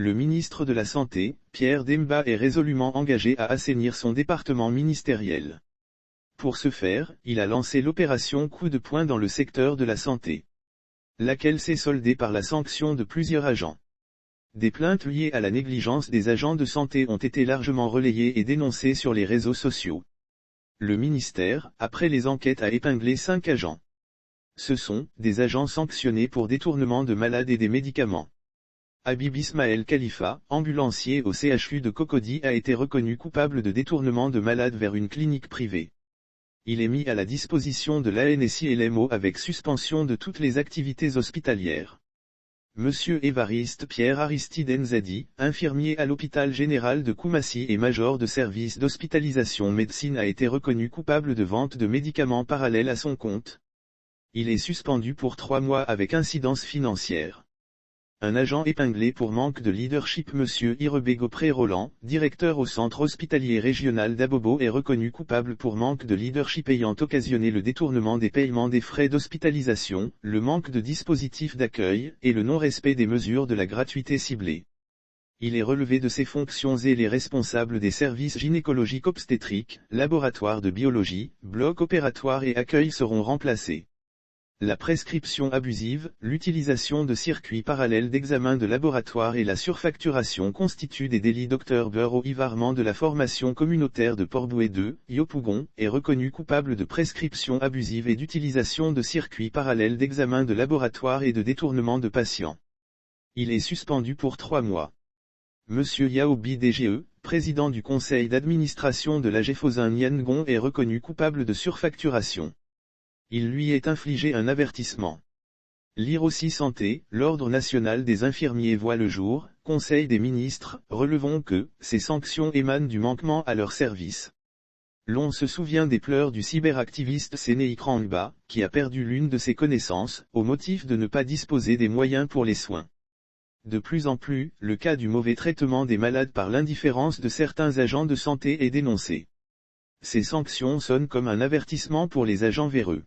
Le ministre de la Santé, Pierre Demba est résolument engagé à assainir son département ministériel. Pour ce faire, il a lancé l'opération Coup de poing dans le secteur de la santé, laquelle s'est soldée par la sanction de plusieurs agents. Des plaintes liées à la négligence des agents de santé ont été largement relayées et dénoncées sur les réseaux sociaux. Le ministère, après les enquêtes, a épinglé 5 agents. Ce sont des agents sanctionnés pour détournement de malades et des médicaments. Habib Ismaël Khalifa, ambulancier au CHU de Cocody, a été reconnu coupable de détournement de malades vers une clinique privée. Il est mis à la disposition de l'ANSI et l'EMO avec suspension de toutes les activités hospitalières. Monsieur Évariste Pierre Aristide Nzadi, infirmier à l'hôpital général de Koumassi et major de service d'hospitalisation médecine, a été reconnu coupable de vente de médicaments parallèles à son compte. Il est suspendu pour 3 mois avec incidence financière. Un agent épinglé pour manque de leadership. Monsieur Irebé Gopré-Roland, directeur au centre hospitalier régional d'Abobo, est reconnu coupable pour manque de leadership ayant occasionné le détournement des paiements des frais d'hospitalisation, le manque de dispositifs d'accueil, et le non-respect des mesures de la gratuité ciblée. Il est relevé de ses fonctions et les responsables des services gynécologiques obstétriques, laboratoire de biologie, bloc opératoire et accueil seront remplacés. La prescription abusive, l'utilisation de circuits parallèles d'examen de laboratoire et la surfacturation constituent des délits. Dr Beurre Ivarman de la formation communautaire de Port-Bouët 2, Yopougon, est reconnu coupable de prescription abusive et d'utilisation de circuits parallèles d'examen de laboratoire et de détournement de patients. Il est suspendu pour 3 mois. Monsieur Yaobi DGE, président du conseil d'administration de l'AGEFOSIN Niangon, est reconnu coupable de surfacturation. Il lui est infligé un avertissement. Lire aussi Santé, l'Ordre national des infirmiers voit le jour, Conseil des ministres, relevons que, ces sanctions émanent du manquement à leur service. L'on se souvient des pleurs du cyberactiviste Sénéi Krangba, qui a perdu l'une de ses connaissances, au motif de ne pas disposer des moyens pour les soins. De plus en plus, le cas du mauvais traitement des malades par l'indifférence de certains agents de santé est dénoncé. Ces sanctions sonnent comme un avertissement pour les agents véreux.